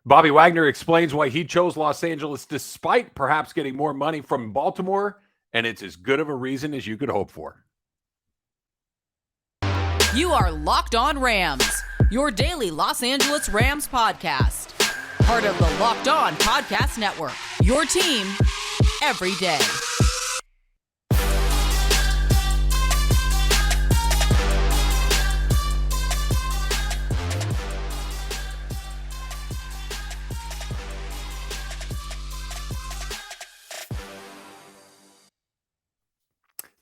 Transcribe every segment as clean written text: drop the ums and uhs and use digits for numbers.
Bobby Wagner explains why he chose Los Angeles despite perhaps getting more money from Baltimore, and it's as good of a reason as you could hope for. You are Locked On Rams, your daily Los Angeles Rams podcast. Part of the Locked On Podcast Network, your team every day.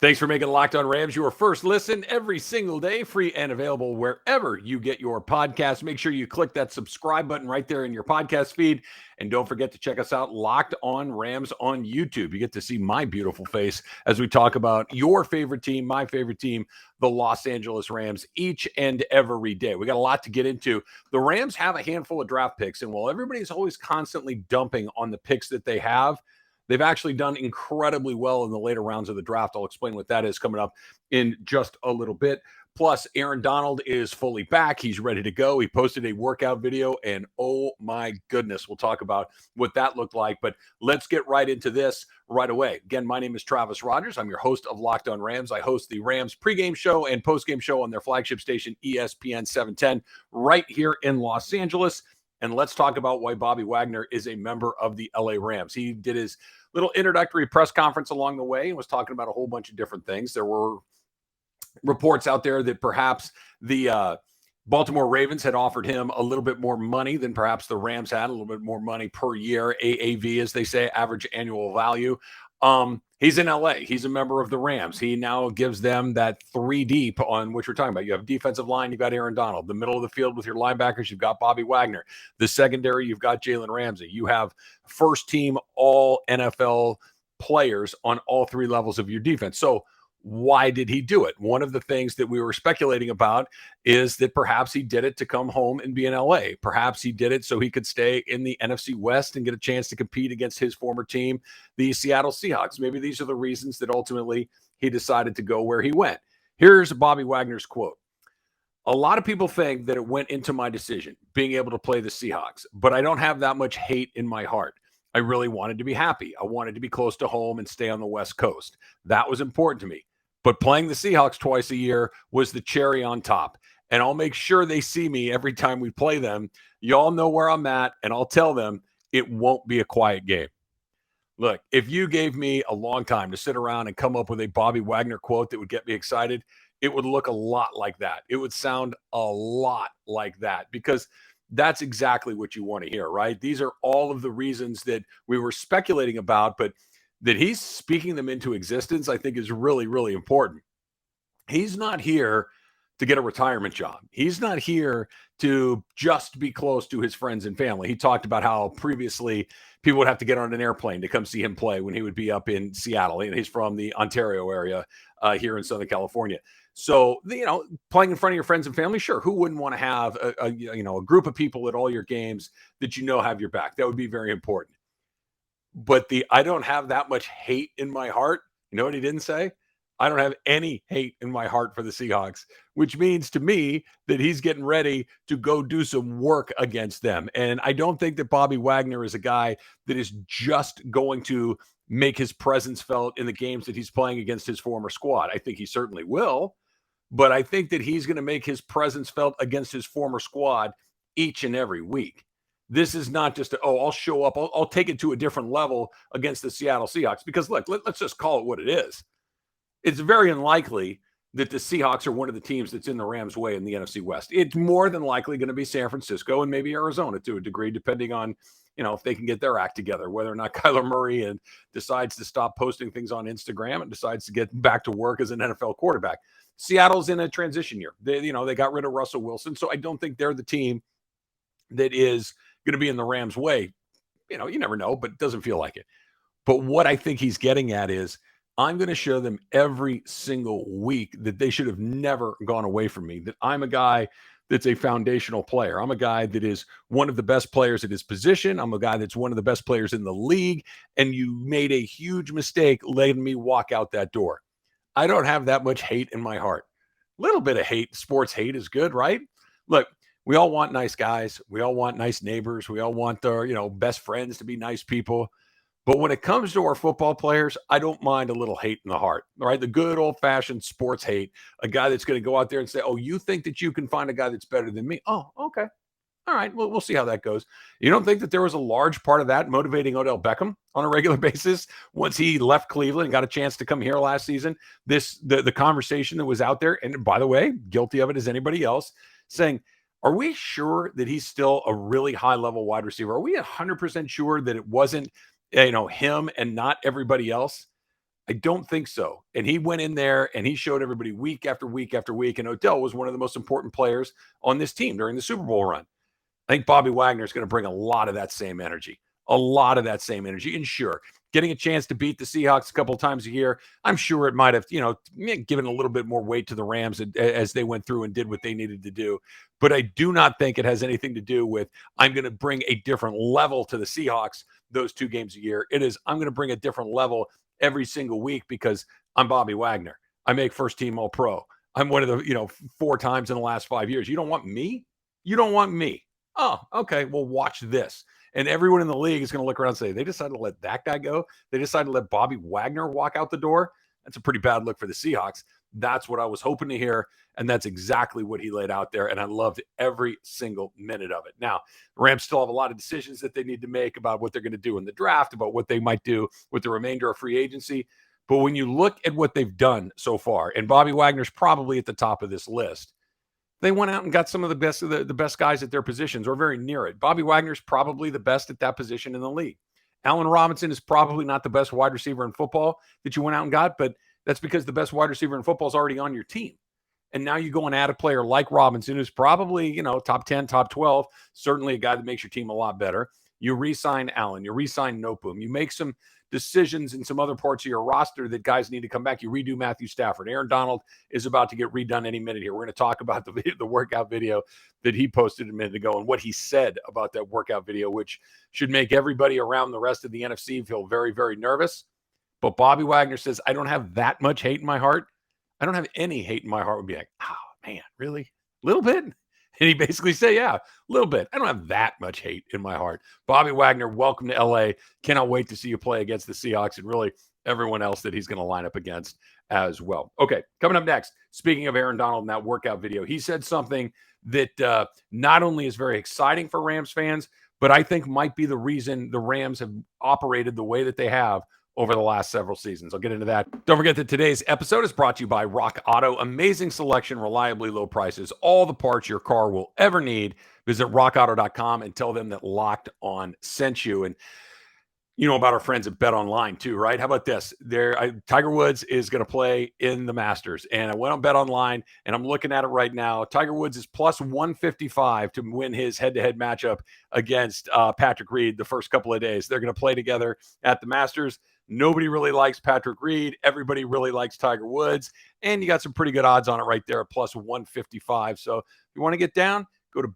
Thanks for making Locked On Rams your first listen every single day, free and available wherever you get your podcasts. Make sure you click that subscribe button right there in your podcast feed. And don't forget to check us out, Locked On Rams on YouTube. You get to see my beautiful face as we talk about your favorite team, my favorite team, the Los Angeles Rams, each and every day. We got a lot to get into. The Rams have a handful of draft picks, and while everybody's always constantly dumping on the picks that they have, they've actually done incredibly well in the later rounds of the draft. I'll explain what that is coming up in just a little bit. Plus, Aaron Donald is fully back. He's ready to go. He posted a workout video, and oh my goodness, we'll talk about what that looked like. But let's get right into this right away. Again, my name is Travis Rogers. I'm your host of Locked On Rams. I host the Rams pregame show and postgame show on their flagship station, ESPN 710, right here in Los Angeles. And let's talk about why Bobby Wagner is a member of the LA Rams. He did his little introductory press conference along the way and was talking about a whole bunch of different things. There were reports out there that perhaps the Baltimore Ravens had offered him a little bit more money than perhaps the Rams had, a little bit more money per year, AAV, as they say, average annual value. He's in LA. He's a member of the Rams. He now gives them that three deep on which we're talking about. You have defensive line, you've got Aaron Donald. The middle of the field with your linebackers, you've got Bobby Wagner. The secondary, you've got Jalen Ramsey. You have first team all NFL players on all three levels of your defense. So why did he do it? One of the things that we were speculating about is that perhaps he did it to come home and be in LA. Perhaps he did it so he could stay in the NFC West and get a chance to compete against his former team, the Seattle Seahawks. Maybe these are the reasons that ultimately he decided to go where he went. Here's Bobby Wagner's quote. A lot of people think that it went into my decision, being able to play the Seahawks, but I don't have that much hate in my heart. I really wanted to be happy. I wanted to be close to home and stay on the West Coast. That was important to me. But playing the Seahawks twice a year was the cherry on top. And I'll make sure they see me every time we play them. Y'all know where I'm at, and I'll tell them it won't be a quiet game. Look, if you gave me a long time to sit around and come up with a Bobby Wagner quote that would get me excited, it would look a lot like that. It would sound a lot like that because that's exactly what you want to hear, right? These are all of the reasons that we were speculating about, but that he's speaking them into existence, I think is really, really important. He's not here to get a retirement job. He's not here to just be close to his friends and family. He talked about how previously people would have to get on an airplane to come see him play when he would be up in Seattle. And he's from the Ontario area here in Southern California. So, playing in front of your friends and family, sure. Who wouldn't want to have a group of people at all your games that have your back? That would be very important. But I don't have that much hate in my heart. You know what he didn't say? I don't have any hate in my heart for the Seahawks, which means to me that he's getting ready to go do some work against them. And I don't think that Bobby Wagner is a guy that is just going to make his presence felt in the games that he's playing against his former squad. I think he certainly will, but I think that he's going to make his presence felt against his former squad each and every week. This is not just, I'll show up. I'll take it to a different level against the Seattle Seahawks. Because, look, let's just call it what it is. It's very unlikely that the Seahawks are one of the teams that's in the Rams' way in the NFC West. It's more than likely going to be San Francisco and maybe Arizona to a degree, depending on, if they can get their act together, whether or not Kyler Murray decides to stop posting things on Instagram and decides to get back to work as an NFL quarterback. Seattle's in a transition year. They got rid of Russell Wilson. So I don't think they're the team that is going to be in the Rams' way. You never know, but it doesn't feel like it. But what I think he's getting at is I'm going to show them every single week that they should have never gone away from me, that I'm a guy that's a foundational player. I'm a guy that is one of the best players at his position. I'm a guy that's one of the best players in the league, and you made a huge mistake letting me walk out that door. I don't have that much hate in my heart. A little bit of hate, sports hate is good, right? Look, We all want nice guys. We all want nice neighbors. We all want our, best friends to be nice people. But when it comes to our football players, I don't mind a little hate in the heart, right? The good old fashioned sports hate, a guy that's going to go out there and say, oh, you think that you can find a guy that's better than me? Oh, okay. All right. Well, we'll see how that goes. You don't think that there was a large part of that motivating Odell Beckham on a regular basis once he left Cleveland and got a chance to come here last season? The conversation that was out there, and by the way, guilty of it as anybody else, saying, are we sure that he's still a really high level wide receiver? Are we 100% sure that it wasn't, him and not everybody else? I don't think so. And he went in there and he showed everybody week after week after week. And Odell was one of the most important players on this team during the Super Bowl run. I think Bobby Wagner is going to bring a lot of that same energy, And sure, getting a chance to beat the Seahawks a couple of times a year, I'm sure it might have, given a little bit more weight to the Rams as they went through and did what they needed to do. But I do not think it has anything to do with I'm going to bring a different level to the Seahawks those 2 games a year. It is I'm going to bring a different level every single week because I'm Bobby Wagner. I make first team All Pro. I'm one of the, 4 times in the last 5 years. You don't want me? You don't want me. Oh, okay. Well, watch this. And everyone in the league is going to look around and say, they decided to let that guy go. They decided to let Bobby Wagner walk out the door. That's a pretty bad look for the Seahawks. That's what I was hoping to hear. And that's exactly what he laid out there. And I loved every single minute of it. Now, the Rams still have a lot of decisions that they need to make about what they're going to do in the draft, about what they might do with the remainder of free agency. But when you look at what they've done so far, and Bobby Wagner's probably at the top of this list, they went out and got some of the best guys at their positions or very near it. Bobby Wagner's probably the best at that position in the league. Allen Robinson is probably not the best wide receiver in football that you went out and got, but that's because the best wide receiver in football is already on your team. And now you go and add a player like Robinson, who's probably, top 10, top 12, certainly a guy that makes your team a lot better. You re-sign Allen, you re-sign Nopum, you make some decisions in some other parts of your roster that guys need to come back. You redo Matthew Stafford. Aaron Donald is about to get redone any minute here. We're going to talk about the workout video that he posted a minute ago and what he said about that workout video, which should make everybody around the rest of the NFC feel very, very nervous. But Bobby Wagner says, I don't have that much hate in my heart. I don't have any hate in my heart. Would be like, oh, man, really? A little bit? And he basically said, yeah, a little bit. I don't have that much hate in my heart. Bobby Wagner, welcome to LA. Cannot wait to see you play against the Seahawks and really everyone else that he's going to line up against as well. Okay, coming up next, speaking of Aaron Donald in that workout video, he said something that not only is very exciting for Rams fans, but I think might be the reason the Rams have operated the way that they have over the last several seasons. I'll get into that. Don't forget that today's episode is brought to you by Rock Auto. Amazing selection, reliably low prices, all the parts your car will ever need. Visit rockauto.com and tell them that Locked On sent you. And you know about our friends at BetOnline too, right? How about this? Tiger Woods is going to play in the Masters. And I went on BetOnline and I'm looking at it right now. Tiger Woods is plus 155 to win his head-to-head matchup against Patrick Reed the first couple of days. They're going to play together at the Masters. Nobody really likes Patrick Reed. Everybody really likes Tiger Woods. And you got some pretty good odds on it right there at plus 155. So if you want to get down, go to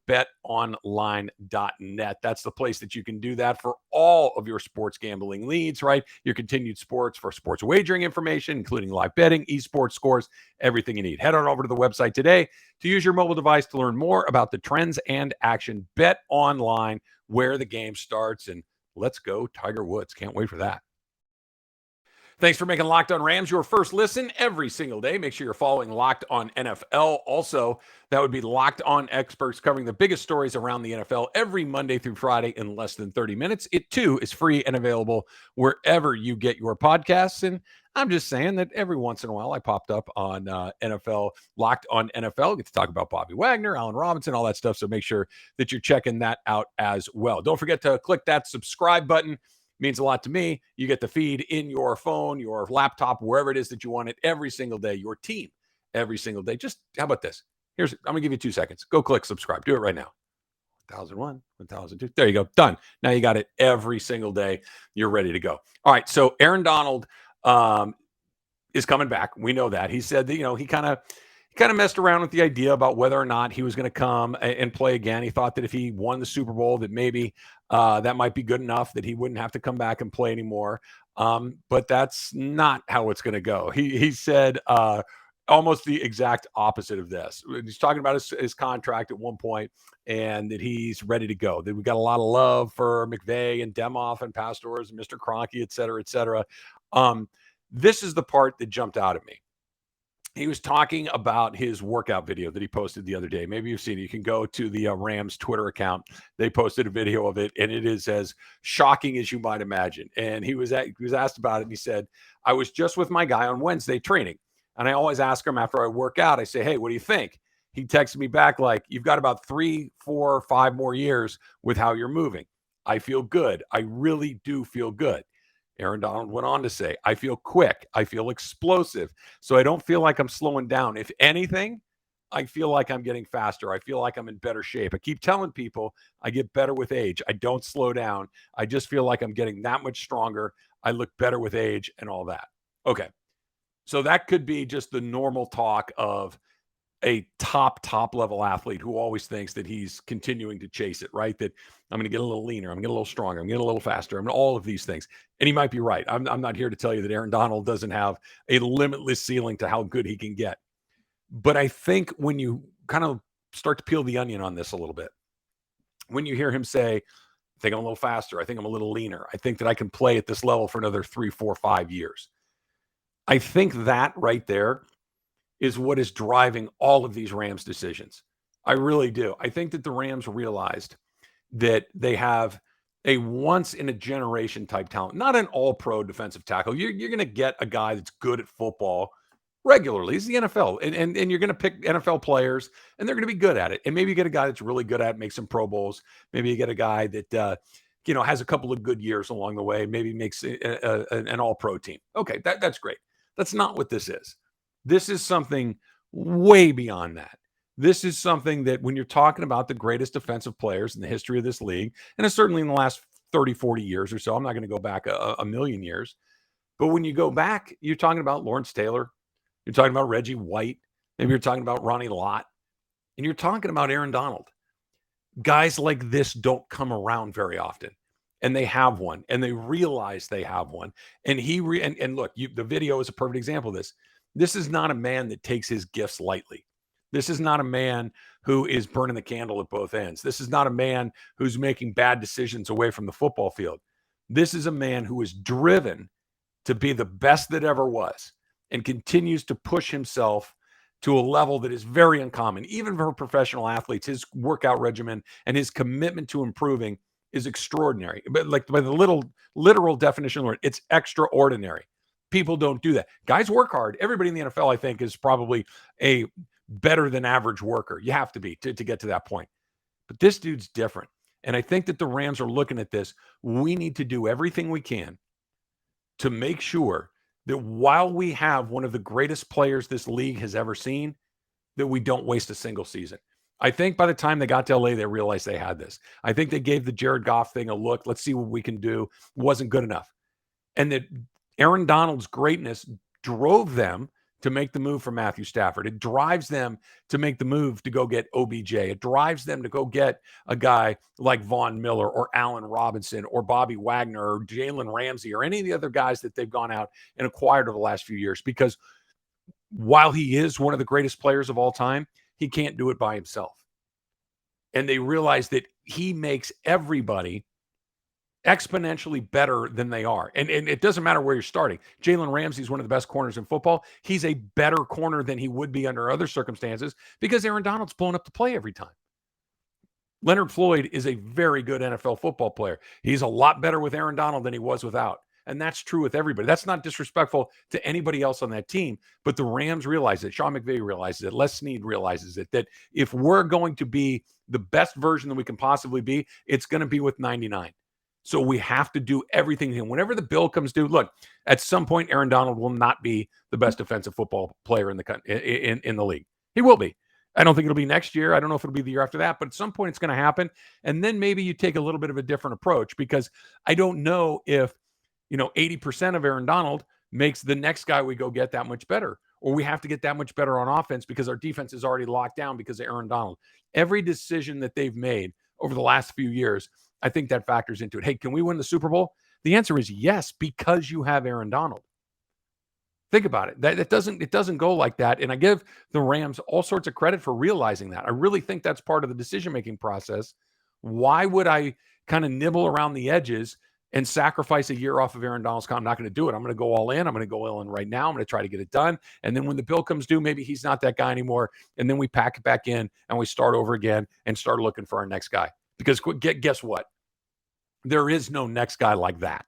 betonline.net. That's the place that you can do that for all of your sports gambling leads, right? Your continued sports wagering information, including live betting, esports scores, everything you need. Head on over to the website today to use your mobile device to learn more about the trends and action. Bet Online, where the game starts. And let's go Tiger Woods. Can't wait for that. Thanks for making Locked On Rams your first listen every single day. Make sure you're following Locked On NFL. Also, that would be Locked On Experts covering the biggest stories around the NFL every Monday through Friday in less than 30 minutes. It, too, is free and available wherever you get your podcasts. And I'm just saying that every once in a while I popped up on NFL, Locked On NFL. Get to talk about Bobby Wagner, Allen Robinson, all that stuff. So make sure that you're checking that out as well. Don't forget to click that subscribe button. Means a lot to me. You get the feed in your phone, your laptop, wherever it is that you want it every single day, your team every single day. Just how about this? I'm going to give you 2 seconds. Go click subscribe. Do it right now. 1001, 1002. There you go. Done. Now you got it every single day. You're ready to go. All right. So Aaron Donald is coming back. We know that. He said that, he kind of messed around with the idea about whether or not he was going to come and play again. He thought that if he won the Super Bowl, that maybe that might be good enough that he wouldn't have to come back and play anymore. But that's not how it's going to go. He said almost the exact opposite of this. He's talking about his contract at one point and that he's ready to go. That we got a lot of love for McVay and Demoff and Pastors and Mr. Kroenke, et cetera, et cetera. This is the part that jumped out at me. He was talking about his workout video that he posted the other day. Maybe you've seen it. You can go to the Rams Twitter account. They posted a video of it, and it is as shocking as you might imagine. And he was asked about it, and he said, I was just with my guy on Wednesday training, and I always ask him after I work out, I say, hey, what do you think? He texted me back like, you've got about 3, 4, 5 more years with how you're moving. I feel good. I really do feel good. Aaron Donald went on to say, I feel quick. I feel explosive. So I don't feel like I'm slowing down. If anything, I feel like I'm getting faster. I feel like I'm in better shape. I keep telling people I get better with age. I don't slow down. I just feel like I'm getting that much stronger. I look better with age and all that. Okay. So that could be just the normal talk of a top level athlete who always thinks that he's continuing to chase it, right? That I'm going to get a little leaner. I'm going to get a little stronger. I'm going to get a little faster. I'm going to all of these things. And he might be right. I'm not here to tell you that Aaron Donald doesn't have a limitless ceiling to how good he can get. But I think when you kind of start to peel the onion on this a little bit, when you hear him say, I think I'm a little faster. I think I'm a little leaner. I think that I can play at this level for another 3, 4, 5 years. I think that right there is what is driving all of these Rams decisions. I really do. I think that the Rams realized that they have a once-in-a-generation type talent, not an all-pro defensive tackle. You're going to get a guy that's good at football regularly. It's the NFL, and you're going to pick NFL players, and they're going to be good at it. And maybe you get a guy that's really good at it, make some Pro Bowls. Maybe you get a guy that has a couple of good years along the way, maybe makes an all-pro team. Okay, that's great. That's not what this is. This is something way beyond that. This is something that when you're talking about the greatest defensive players in the history of this league, and it's certainly in the last 30, 40 years or so, I'm not going to go back a million years, but when you go back, you're talking about Lawrence Taylor, you're talking about Reggie White, maybe you're talking about Ronnie Lott, and you're talking about Aaron Donald. Guys like this don't come around very often. And they have one, and they realize they have one. And look, the video is a perfect example of this. This is not a man that takes his gifts lightly. This is not a man who is burning the candle at both ends. This is not a man who's making bad decisions away from the football field. This is a man who is driven to be the best that ever was and continues to push himself to a level that is very uncommon. Even for professional athletes, his workout regimen and his commitment to improving is extraordinary. But like by the literal definition of the word, it's extraordinary. People don't do that. Guys work hard. Everybody in the NFL, I think, is probably a better than average worker. You have to be to get to that point. But this dude's different. And I think that the Rams are looking at this. We need to do everything we can to make sure that while we have one of the greatest players this league has ever seen, that we don't waste a single season. I think by the time they got to LA, they realized they had this. I think they gave the Jared Goff thing a look. Let's see what we can do. It wasn't good enough. And that Aaron Donald's greatness drove them to make the move for Matthew Stafford. It drives them to make the move to go get OBJ. It drives them to go get a guy like Von Miller or Allen Robinson or Bobby Wagner or Jalen Ramsey or any of the other guys that they've gone out and acquired over the last few years. Because while he is one of the greatest players of all time, he can't do it by himself. And they realize that he makes everybody exponentially better than they are. And it doesn't matter where you're starting. Jalen Ramsey is one of the best corners in football. He's a better corner than he would be under other circumstances because Aaron Donald's blown up the play every time. Leonard Floyd is a very good NFL football player. He's a lot better with Aaron Donald than he was without. And that's true with everybody. That's not disrespectful to anybody else on that team, but the Rams realize it. Sean McVay realizes it. Les Snead realizes it, that if we're going to be the best version that we can possibly be, it's going to be with 99. So we have to do everything. And whenever the bill comes due, look, at some point, Aaron Donald will not be the best defensive football player in the league. He will be. I don't think it'll be next year. I don't know if it'll be the year after that, but at some point it's going to happen. And then maybe you take a little bit of a different approach, because I don't know if 80% of Aaron Donald makes the next guy we go get that much better, or we have to get that much better on offense because our defense is already locked down because of Aaron Donald. Every decision that they've made over the last few years, I think that factors into it. Hey, can we win the Super Bowl? The answer is yes, because you have Aaron Donald. Think about it. That it doesn't go like that. And I give the Rams all sorts of credit for realizing that. I really think that's part of the decision-making process. Why would I kind of nibble around the edges and sacrifice a year off of Aaron Donald's contract? I'm not going to do it. I'm going to go all in. I'm going to go all in right now. I'm going to try to get it done. And then when the bill comes due, maybe he's not that guy anymore. And then we pack it back in and we start over again and start looking for our next guy. Because guess what? There is no next guy like that.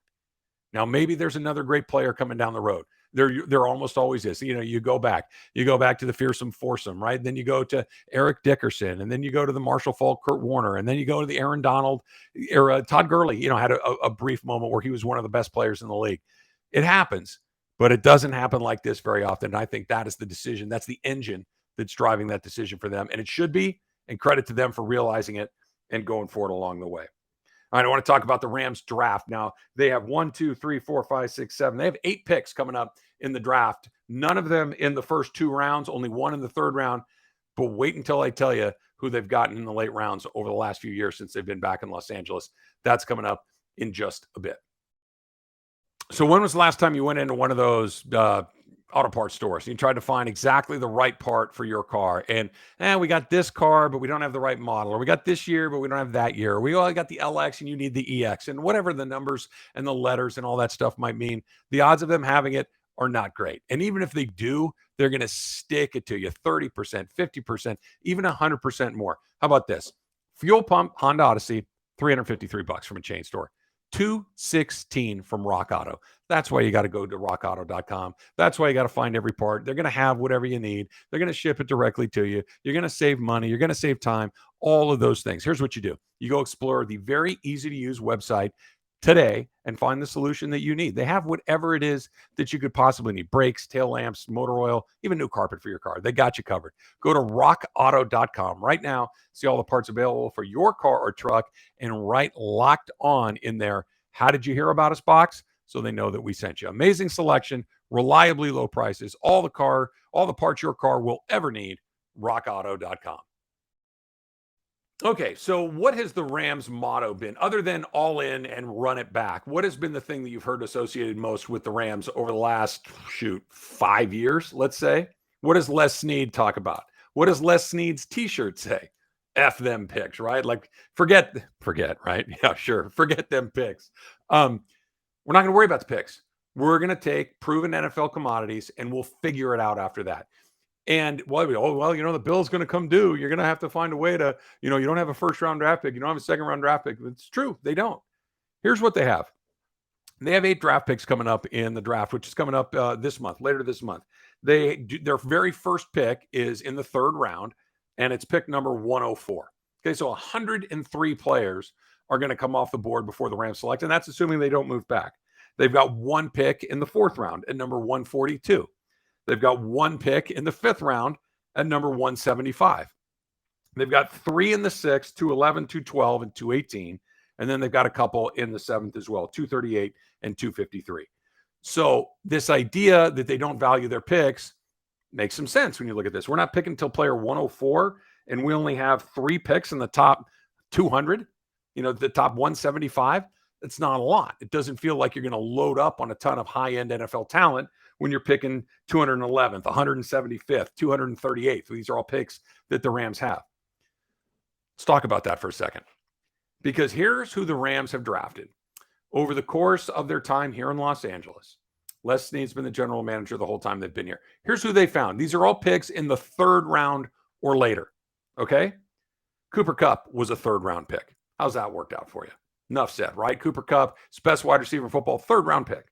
Now, maybe there's another great player coming down the road. There almost always is. You go back to the fearsome foursome, right? Then you go to Eric Dickerson, and then you go to the Marshall Faulk, Kurt Warner, and then you go to the Aaron Donald era. Todd Gurley, had a brief moment where he was one of the best players in the league. It happens, but it doesn't happen like this very often. And I think that is the decision. That's the engine that's driving that decision for them. And it should be, and credit to them for realizing it and going forward along the way. All right, I want to talk about the Rams draft. Now, they have 1, 2, 3, 4, 5, 6, 7. They have 8 picks coming up in the draft. None of them in the first 2 rounds, only 1 in the 3rd round. But wait until I tell you who they've gotten in the late rounds over the last few years since they've been back in Los Angeles. That's coming up in just a bit. So when was the last time you went into one of those auto parts stores? You tried to find exactly the right part for your car, and we got this car, but we don't have the right model, or we got this year, but we don't have that year. Or we all got the LX and you need the EX, and whatever the numbers and the letters and all that stuff might mean, the odds of them having it are not great. And even if they do, they're going to stick it to you 30%, 50%, even 100% more. How about this? Fuel pump Honda Odyssey, $353 from a chain store. $216 from Rock Auto. That's why you got to go to rockauto.com. That's why you got to find every part. They're going to have whatever you need. They're going to ship it directly to you. You're going to save money. You're going to save time. All of those things. Here's what you do. You go explore the very easy to use website today and find the solution that you need. They have whatever it is that you could possibly need. Brakes, tail lamps, motor oil, even new carpet for your car. They got you covered. Go to rockauto.com right now. See all the parts available for your car or truck and write Locked On in there. How did you hear about us box? So they know that we sent you. Amazing selection, reliably low prices, all the parts your car will ever need. rockauto.com. Okay, so what has the Rams motto been other than all in and run it back? What has been the thing that you've heard associated most with the Rams over the last, 5 years, let's say? What does Les Snead talk about? What does Les Snead's t-shirt say? F them picks, right? Like forget, right? Yeah, sure. Forget them picks. We're not going to worry about the picks. We're going to take proven NFL commodities and we'll figure it out after that. And the bill's going to come due. You're going to have to find a way to, you don't have a 1st round draft pick. You don't have a 2nd round draft pick. It's true. They don't. Here's what they have. They have 8 draft picks coming up in the draft, which is coming up later this month. Their very first pick is in the 3rd round, and it's pick number 104. Okay, so 103 players are going to come off the board before the Rams select, and that's assuming they don't move back. They've got 1 pick in the 4th round at number 142. They've got 1 pick in the 5th round at number 175. They've got 3 in the 6th, 211, 212, and 218. And then they've got a couple in the 7th as well, 238 and 253. So this idea that they don't value their picks makes some sense when you look at this. We're not picking until player 104, and we only have 3 picks in the top 200, the top 175. It's not a lot. It doesn't feel like you're going to load up on a ton of high-end NFL talent when you're picking 211th, 175th, 238th. These are all picks that the Rams have. Let's talk about that for a second. Because here's who the Rams have drafted over the course of their time here in Los Angeles. Les Snead's been the general manager the whole time they've been here. Here's who they found. These are all picks in the 3rd round or later. Okay? Cooper Kupp was a 3rd round pick. How's that worked out for you? Enough said, right? Cooper Kupp, best wide receiver in football, 3rd round pick.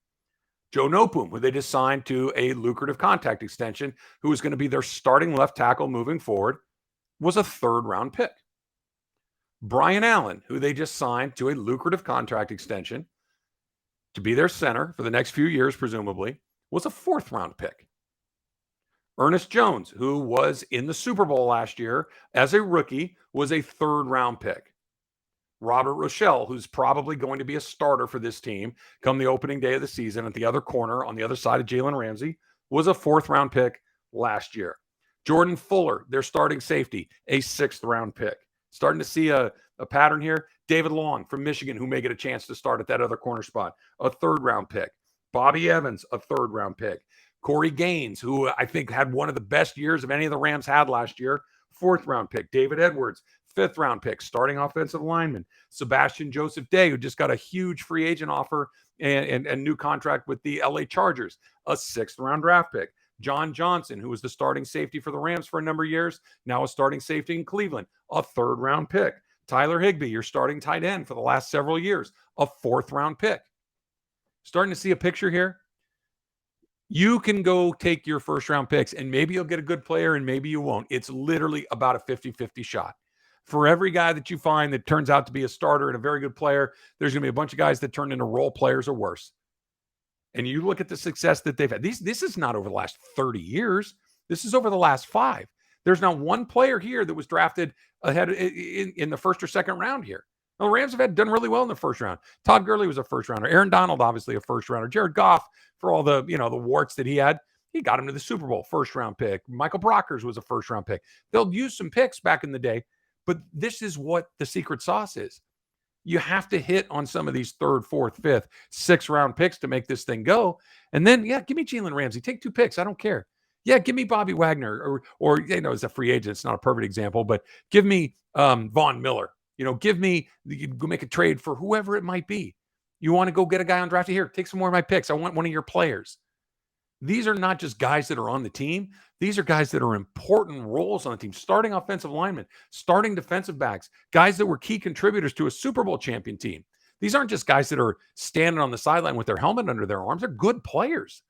Joe Noteboom, who they just signed to a lucrative contract extension, who is going to be their starting left tackle moving forward, was a 3rd round pick. Brian Allen, who they just signed to a lucrative contract extension to be their center for the next few years, presumably, was a 4th round pick. Ernest Jones, who was in the Super Bowl last year as a rookie, was a 3rd round pick. Robert Rochelle, who's probably going to be a starter for this team come the opening day of the season at the other corner on the other side of Jalen Ramsey, was a 4th round pick last year. Jordan Fuller, their starting safety, a 6th round pick. Starting to see a pattern here. David Long from Michigan, who may get a chance to start at that other corner spot, a 3rd round pick. Bobby Evans, a 3rd round pick. Corey Gaines, who I think had one of the best years of any of the Rams had last year, 4th-round pick. David Edwards, 5th-round pick, starting offensive lineman. Sebastian Joseph Day, who just got a huge free agent offer and new contract with the LA Chargers, a 6th-round draft pick. John Johnson, who was the starting safety for the Rams for a number of years, now a starting safety in Cleveland, a 3rd-round pick. Tyler Higbee, your starting tight end for the last several years, a 4th-round pick. Starting to see a picture here. You can go take your 1st-round picks, and maybe you'll get a good player, and maybe you won't. It's literally about a 50-50 shot. For every guy that you find that turns out to be a starter and a very good player, there's going to be a bunch of guys that turn into role players or worse. And you look at the success that they've had. This is not over the last 30 years. This is over the last 5. There's not one player here that was drafted ahead in the 1st or 2nd round here. Now, the Rams have done really well in the 1st round. Todd Gurley was a 1st-rounder. Aaron Donald, obviously a 1st-rounder. Jared Goff, for all the the warts that he had, he got him to the Super Bowl, 1st-round pick. Michael Brockers was a 1st-round pick. They'll use some picks back in the day, but this is what the secret sauce is. You have to hit on some of these 3rd, 4th, 5th, 6th-round picks to make this thing go. And then, give me Jalen Ramsey. Take 2 picks. I don't care. Give me Bobby Wagner or as a free agent. It's not a perfect example, but give me Von Miller. Give me, you go make a trade for whoever it might be. You want to go get a guy on draft? Here, take some more of my picks. I want one of your players. These are not just guys that are on the team. These are guys that are important roles on the team, starting offensive linemen, starting defensive backs, guys that were key contributors to a Super Bowl champion team. These aren't just guys that are standing on the sideline with their helmet under their arms. They're good players.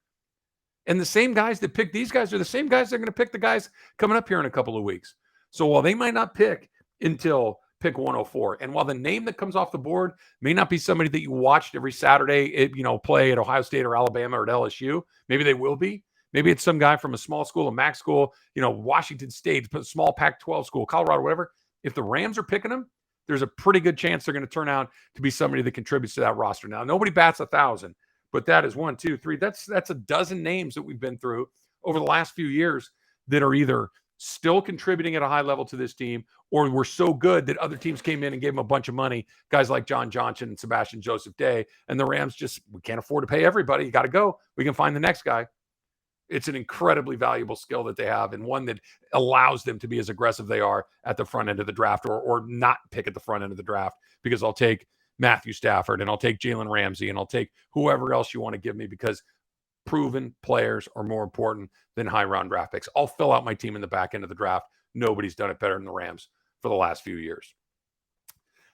And the same guys that pick these guys are the same guys that are going to pick the guys coming up here in a couple of weeks. So while they might not pick until pick 104, and while the name that comes off the board may not be somebody that you watched every Saturday, play at Ohio State or Alabama or at LSU, maybe they will be. Maybe it's some guy from a small school, a MAC school, Washington State, a small Pac-12 school, Colorado, whatever. If the Rams are picking them, there's a pretty good chance they're going to turn out to be somebody that contributes to that roster. Now, nobody bats 1,000, but that is 1, 2, 3. That's a dozen names that we've been through over the last few years that are either still contributing at a high level to this team, or were so good that other teams came in and gave them a bunch of money. Guys like John Johnson and Sebastian Joseph Day, and the Rams we can't afford to pay everybody. You got to go. We can find the next guy. It's an incredibly valuable skill that they have, and one that allows them to be as aggressive they are at the front end of the draft, or not pick at the front end of the draft, because I'll take Matthew Stafford and I'll take Jalen Ramsey and I'll take whoever else you want to give me, because proven players are more important than high-round draft picks. I'll fill out my team in the back end of the draft. Nobody's done it better than the Rams for the last few years.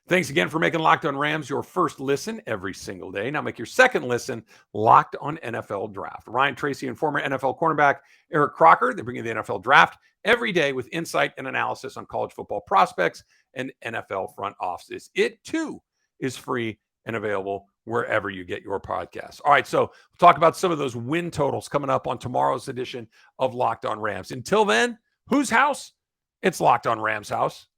Thanks again for making Locked On Rams your first listen every single day. Now make your second listen Locked On NFL Draft. Ryan Tracy and former NFL cornerback Eric Crocker, they bring you the NFL Draft every day with insight and analysis on college football prospects and NFL front offices. It, too, is free and available wherever you get your podcasts. All right, so we'll talk about some of those win totals coming up on tomorrow's edition of Locked On Rams. Until then, whose house? It's Locked On Rams house.